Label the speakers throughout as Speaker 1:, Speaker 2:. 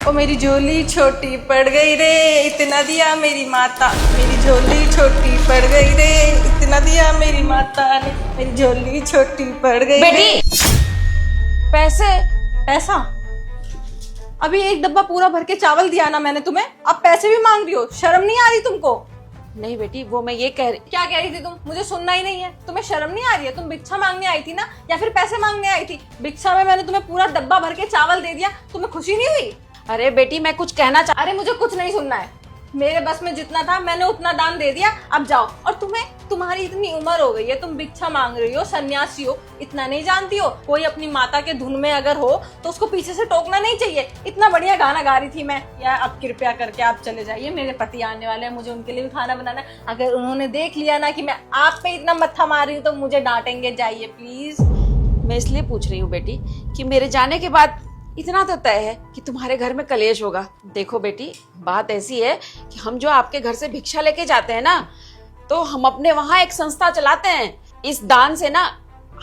Speaker 1: ओ मेरी झोली छोटी पड़ गई रे, इतना दिया मेरी माता। मेरी झोली छोटी पड़ गई रे, इतना दिया मेरी माता ने। मेरी झोली छोटी पड़ गई रे।
Speaker 2: बेटी पैसे।
Speaker 1: पैसा? अभी एक डब्बा पूरा भर के चावल दिया ना मैंने तुम्हें, अब पैसे भी मांग रही हो? शर्म नहीं आ रही तुमको?
Speaker 2: नहीं बेटी, वो मैं ये कह रही।
Speaker 1: क्या कह रही थी तुम? मुझे सुनना ही नहीं है। तुम्हें शर्म नहीं आ रही है? तुम भिक्षा मांगने आई थी ना, या फिर पैसे मांगने आई थी? भिक्षा में मैंने तुम्हें पूरा डब्बा भर के चावल दे दिया, तुम्हें खुशी नहीं हुई?
Speaker 2: अरे बेटी मैं कुछ कहना चाह।
Speaker 1: अरे मुझे कुछ नहीं सुनना है। मेरे बस में जितना था मैंने उतना दान दे दिया, अब जाओ। और तुम्हारी इतनी उम्र हो गई है, तुम भिक्षा मांग रही हो, सन्यासी हो, इतना नहीं जानती हो? कोई अपनी माता के धुन में अगर हो तो उसको पीछे से टोकना नहीं चाहिए। इतना बढ़िया गाना गा रही थी मैं। यार अब कृपया करके आप चले जाइए, मेरे पति आने वाले हैं, मुझे उनके लिए भी खाना बनाना है। अगर उन्होंने देख लिया ना कि मैं आप पे इतना मत्था मार रही हूँ तो मुझे डांटेंगे। जाइए प्लीज।
Speaker 2: मैं इसलिए पूछ रही हूँ बेटी कि मेरे जाने के बाद इतना तो तय है कि तुम्हारे घर में कलेश होगा। देखो बेटी, बात ऐसी है कि हम जो आपके घर से भिक्षा लेके जाते हैं ना, तो हम अपने वहाँ एक संस्था चलाते हैं। इस दान से ना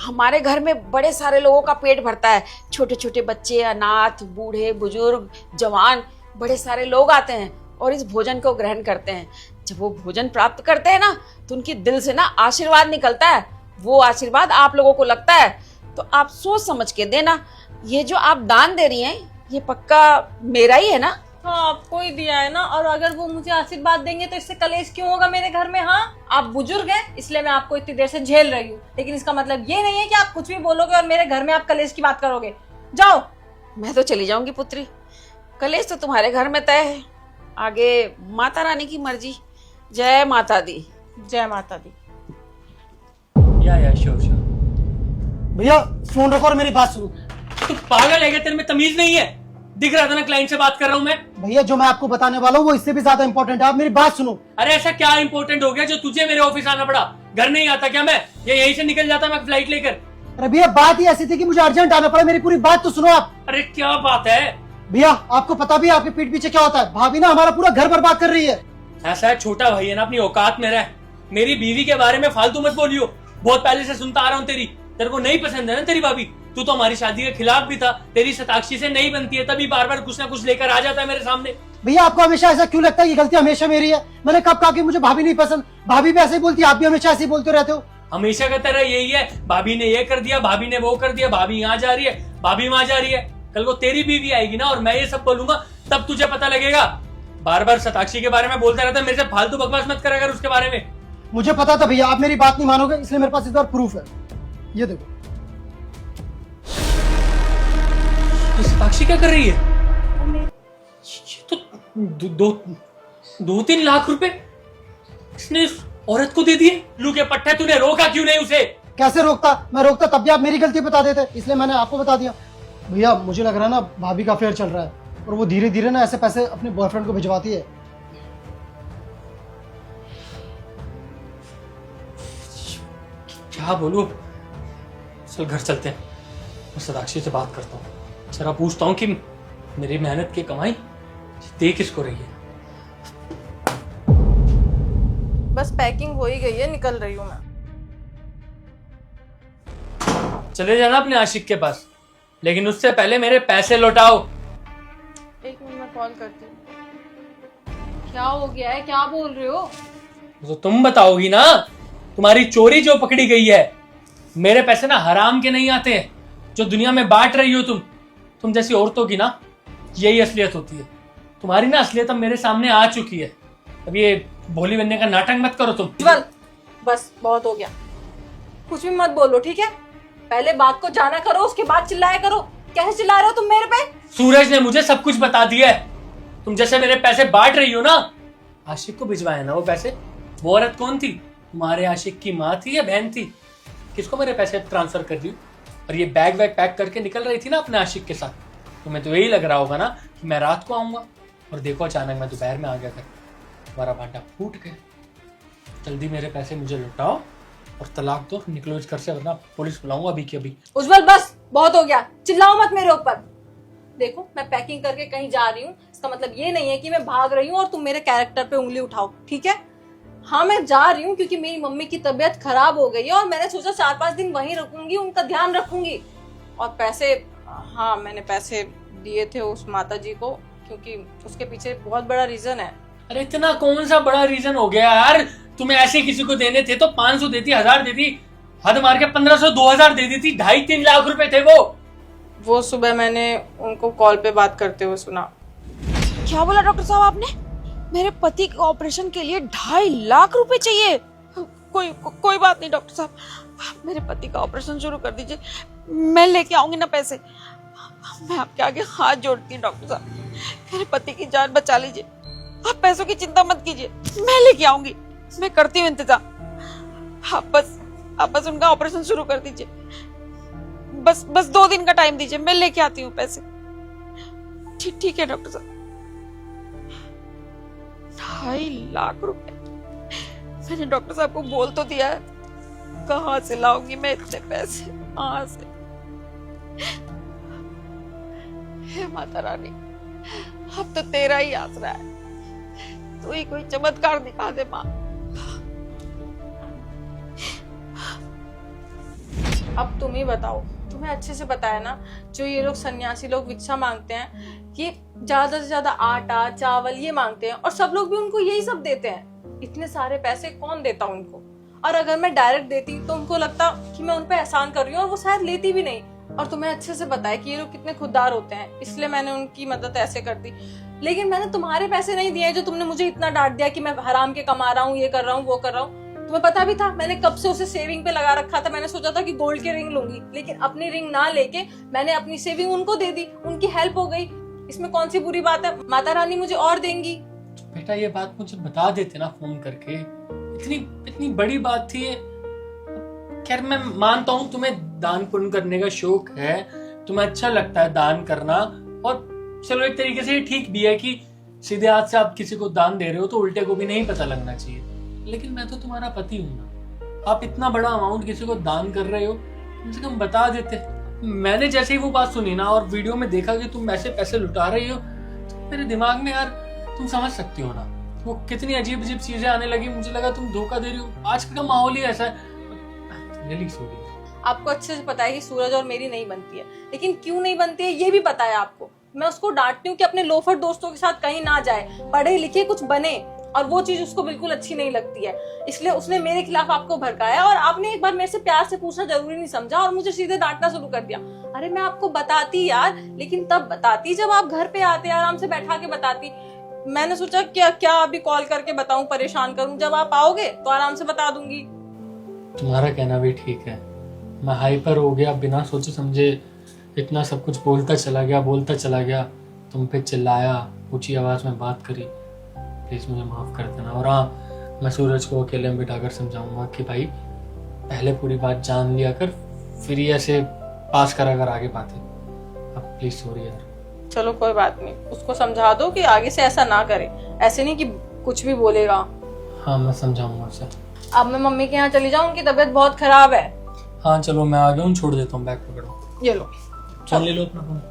Speaker 2: हमारे घर में बड़े सारे लोगों का पेट भरता है। छोटे छोटे बच्चे, अनाथ, बूढ़े, बुजुर्ग, जवान, बड़े सारे लोग आते हैं और इस भोजन को ग्रहण करते हैं। जब वो भोजन प्राप्त करते हैं ना, तो उनके दिल से ना आशीर्वाद निकलता है। वो आशीर्वाद आप लोगों को लगता है, तो आप सोच समझ के देना। ये जो आप दान दे रही हैं, ये पक्का मेरा ही है ना?
Speaker 1: हाँ, आपको ही दिया है ना। और अगर वो मुझे आशीर्वाद देंगे तो इससे कलेश क्यों होगा मेरे घर में? हाँ, आप बुजुर्ग हैं इसलिए मैं आपको इतनी देर से झेल रही हूँ, लेकिन इसका मतलब ये नहीं है कि आप कुछ भी बोलोगे और मेरे घर में आप कलेश की बात करोगे। जाओ।
Speaker 2: मैं तो चली जाऊंगी पुत्री, कलेश तो तुम्हारे घर में तय है। आगे माता रानी की मर्जी। जय माता दी।
Speaker 1: जय माता दी।
Speaker 3: या श्योर श्योर।
Speaker 4: भैया फोन रखो और मेरी बात सुनो।
Speaker 3: तू पागल है क्या? तेरे में तमीज नहीं है? दिख रहा था ना क्लाइंट से बात कर रहा हूँ मैं।
Speaker 4: भैया जो मैं आपको बताने वाला हूँ वो इससे भी ज्यादा इंपॉर्टेंट है, आप मेरी बात सुनो।
Speaker 3: अरे ऐसा क्या इंपॉर्टेंट हो गया जो तुझे मेरे ऑफिस आना पड़ा? घर नहीं आता क्या मैं? ये यहीं से निकल जाता मैं फ्लाइट लेकर।
Speaker 4: अरे भैया बात ही ऐसी थी कि मुझे अर्जेंट आना पड़ा, मेरी पूरी बात तो सुनो आप।
Speaker 3: अरे क्या बात है?
Speaker 4: भैया आपको पता भी है आपके पीठ पीछे क्या होता है? भाभी ना हमारा पूरा घर बर्बाद कर रही है।
Speaker 3: ऐसा है, छोटा भाई है ना, अपनी औकात में रह। मेरी बीवी के बारे में फालतू मत बोलियो। बहुत पहले से सुनता आ रहा हूँ तेरे को नहीं पसंद है ना तेरी भाभी। तू तो हमारी शादी के खिलाफ भी था। तेरी शताक्षी से नहीं बनती है, तभी बार बार कुछ ना कुछ लेकर आ जाता है मेरे सामने।
Speaker 4: भैया आपको हमेशा ऐसा क्यों लगता है कि गलती हमेशा मेरी है? मैंने कब कहा कि मुझे भाभी नहीं पसंद? भाभी भी ऐसे ही बोलती है, आप भी हमेशा ऐसे ही बोलते रहते हो।
Speaker 3: हमेशा का तरह यही है, भाभी ने ये कर दिया, भाभी ने वो कर दिया, भाभी यहाँ जा रही है, भाभी वहां जा रही है। कल को तेरी बीवी आएगी ना और मैं ये सब बोलूंगा, तब तुझे पता लगेगा। बार बार शताक्षी के बारे में बोलता रहता है, मेरे से फालतू बकवास मत करा कर उसके बारे में।
Speaker 4: मुझे पता था भैया आप मेरी बात नहीं मानोगे, इसलिए मेरे पास इस बार प्रूफ है। ये देखो।
Speaker 3: शताक्षी क्या कर रही है? ये तो 2-3 लाख रुपए इसने इस औरत को दे दिए। लू के पट्टे, तूने रोका क्यों नहीं उसे?
Speaker 4: कैसे रोकता? मैं रोकता तब भी आप मेरी गलती बता देते, इसलिए मैंने आपको बता दिया। भैया मुझे लग रहा है ना भाभी का अफेयर चल रहा है और वो धीरे धीरे ना ऐसे पैसे अपने बॉयफ्रेंड को भिजवाती है।
Speaker 3: क्या बोलूं? चल घर चलते हैं, मैं शताक्षी से बात करता हूँ, जरा पूछता हूँ कि मेरी मेहनत की कमाई दे किसको रही है।
Speaker 1: बस पैकिंग हो ही गई है, निकल रही हूँ मैं।
Speaker 3: चले जाना अपने आशिक के पास, लेकिन उससे पहले मेरे पैसे लौटाओ।
Speaker 1: एक मिनट में कॉल करती हूँ। क्या हो गया है? क्या बोल रहे हो?
Speaker 3: तो तुम बताओगी ना। तुम्हारी चोरी जो पकड़ी गई है, मेरे पैसे ना हराम के नहीं आते हैं जो दुनिया में बांट रही हो तुम जैसी औरतों की ना यही असलियत होती है। तुम्हारी ना असलियत अब मेरे सामने आ चुकी है। अब ये भोली बनने का नाटक मत करो तुम।
Speaker 1: बस बहुत हो गया, कुछ भी मत बोलो, ठीक है? पहले बात को जाना करो, उसके बाद चिल्लाया करो। कैसे चिल्ला रहे हो तुम मेरे पे?
Speaker 3: सूरज ने मुझे सब कुछ बता दिया है। तुम जैसे मेरे पैसे बांट रही हो ना, आशिक को भिजवाया ना वो पैसे। वो औरत कौन थी? तुम्हारे आशिक की माँ थी या बहन थी? किसको मेरे पैसे ट्रांसफर कर दी? और ये बैग वैग पैक करके निकल रही थी ना अपने आशिक के साथ। तुम्हें तो यही लग रहा होगा ना कि मैं रात को आऊंगा, और देखो अचानक मैं दोपहर में आ गया। तुम्हारा भांडा फूट गया। जल्दी मेरे पैसे मुझे लौटाओ और तलाक दो, निकलो इस घर से, वरना पुलिस बुलाऊंगा अभी की अभी।
Speaker 1: उज्जवल बस बहुत हो गया, चिल्लाओ मत मेरे ऊपर। देखो मैं पैकिंग करके कहीं जा रही हूँ, इसका मतलब ये नहीं है कि मैं भाग रही हूँ और तुम मेरे कैरेक्टर पे उंगली उठाओ, ठीक है? हाँ मैं जा रही हूँ क्योंकि मेरी मम्मी की तबीयत खराब हो गई है और मैंने सोचा 4-5 दिन वहीं रुकूंगी, उनका ध्यान रखूंगी। और पैसे, हाँ मैंने पैसे दिए थे उस माता जी को, क्योंकि उसके पीछे बहुत बड़ा रीजन है।
Speaker 3: अरे इतना कौन सा बड़ा रीजन हो गया यार? तुम्हें ऐसे किसी को देने थे तो 500 देती, 1000 देती, हद मार के 1500 2000 दे देती। 2.5-3 लाख रुपए थे वो
Speaker 1: सुबह मैंने उनको कॉल पे बात करते हुए सुना।
Speaker 2: क्या बोला डॉक्टर साहब आपने? मेरे पति के ऑपरेशन के लिए 2.5 लाख रुपए चाहिए? कोई बात नहीं डॉक्टर साहब, आप मेरे पति का ऑपरेशन शुरू कर दीजिए, मैं लेके आऊंगी ना पैसे। मैं आपके आगे हाथ जोड़ती हूँ डॉक्टर साहब, मेरे पति की जान बचा लीजिए, आप पैसों की चिंता मत कीजिए, मैं लेके आऊंगी, मैं करती हूँ इंतजाम। आप बस उनका ऑपरेशन शुरू कर दीजिए, बस 2 दिन का टाइम दीजिए, मैं लेके आती हूँ पैसे। ठीक है डॉक्टर साहब। 2.5 लाख रुपए मैंने डॉक्टर साहब को बोल तो दिया है, कहाँ से लाऊंगी मैं इतने पैसे, कहाँ से? हे माता रानी, अब तो तेरा ही आसरा है, तू ही कोई चमत्कार दिखा दे माँ।
Speaker 1: अब तुम ही बताओ, तुम्हें अच्छे से पता है ना, जो ये लोग सन्यासी लोग भिक्षा मांगते हैं, ये ज्यादा से ज्यादा आटा चावल ये मांगते हैं, और सब लोग भी उनको यही सब देते हैं। इतने सारे पैसे कौन देता उनको? और अगर मैं डायरेक्ट देती तो उनको लगता कि मैं उन पे एहसान कर रही हूँ, और वो शायद लेती भी नहीं। और तुम्हें अच्छे से पता है कि ये लोग कितने खुददार होते हैं, इसलिए मैंने उनकी मदद ऐसे कर दी। लेकिन मैंने तुम्हारे पैसे नहीं दिए जो तुमने मुझे इतना डांट दिया कि मैं हराम के कमा रहा हूँ, ये कर रहा हूँ, वो कर रहा हूँ। तुम्हें पता भी था, मैंने कब से उसे सेविंग पे लगा रखा था। मैंने सोचा था कि गोल्ड की रिंग लूंगी, लेकिन अपनी रिंग ना लेके मैंने अपनी सेविंग उनको दे दी, उनकी हेल्प हो गई। इसमें कौन सी बुरी बात है? माता रानी मुझे और देंगी।
Speaker 3: बेटा ये बात मुझे बता देते ना फोन करके, इतनी बड़ी बात थी ये। खैर मैं मानता हूँ तुम्हें दान पुण्य करने का शौक है, तुम्हें अच्छा लगता है दान करना, और चलो एक तरीके से ये ठीक भी है कि सीधे हाथ से आप किसी को दान दे रहे हो तो उल्टे को भी नहीं पता लगना चाहिए। लेकिन मैं तो तुम्हारा पति हूं ना, आप इतना बड़ा अमाउंट किसी को दान कर रहे हो, कम से कम बता देते। मैंने जैसे ही वो बात सुनी ना और वीडियो में देखा कि तुम ऐसे पैसे लुटा रही हो, तो मेरे दिमाग में यार तुम समझ सकती हो ना, वो कितनी अजीब अजीब चीजें आने लगी। मुझे लगा तुम धोखा दे रही हो, आज का माहौल ही ऐसा है। Really sorry.
Speaker 1: आपको अच्छे से पता है कि सूरज और मेरी नहीं बनती है, लेकिन क्यों नहीं बनती है ये भी पता है आपको। मैं उसको डांटती हूँ कि अपने लोफर दोस्तों के साथ कहीं ना जाए, पढ़े लिखे कुछ बने, और वो चीज उसको बिल्कुल अच्छी नहीं लगती है। इसलिए उसने मेरे खिलाफ आपको भड़काया, और आपने एक बार मेरे से प्यार से पूछना जरूरी नहीं समझा और मुझे सीधे डांटना शुरू कर दिया। अरे मैं आपको बताती यार, लेकिन तब बताती जब आप घर पे आते, आराम से बैठा के बताती। मैंने सोचा क्या अभी कॉल करके बताऊं, परेशान करूं? जब आप आओगे तो आराम से बता दूंगी।
Speaker 3: तुम्हारा कहना भी ठीक है, मैं हाइपर हो गया, बिना सोचे समझे इतना सब कुछ बोलता चला गया, तुम पे चिल्लाया, ऊंची आवाज में बात करी। प्लीज मुझे माफ कर देना। और हाँ, मैं सूरज को अकेले में बिठाकर समझाऊंगा कि भाई पहले पूरी बात जान लिया कर, फिर ही ऐसे पास करा कर आगे बातें। अब प्लीज सॉरी यार।
Speaker 1: चलो कोई बात नहीं, उसको समझा दो कि आगे से ऐसा ना करे। ऐसे नहीं कि कुछ भी बोलेगा।
Speaker 3: हाँ मैं समझाऊंगा उसे।
Speaker 1: अब मैं मम्मी के यहाँ चली जाऊँ, उनकी तबीयत बहुत खराब है।
Speaker 3: हाँ चलो मैं आ गया हूँ, छोड़ देता हूँ, बैग पकड़ो।
Speaker 1: ये लो।
Speaker 3: चल ले लो अपना फोन।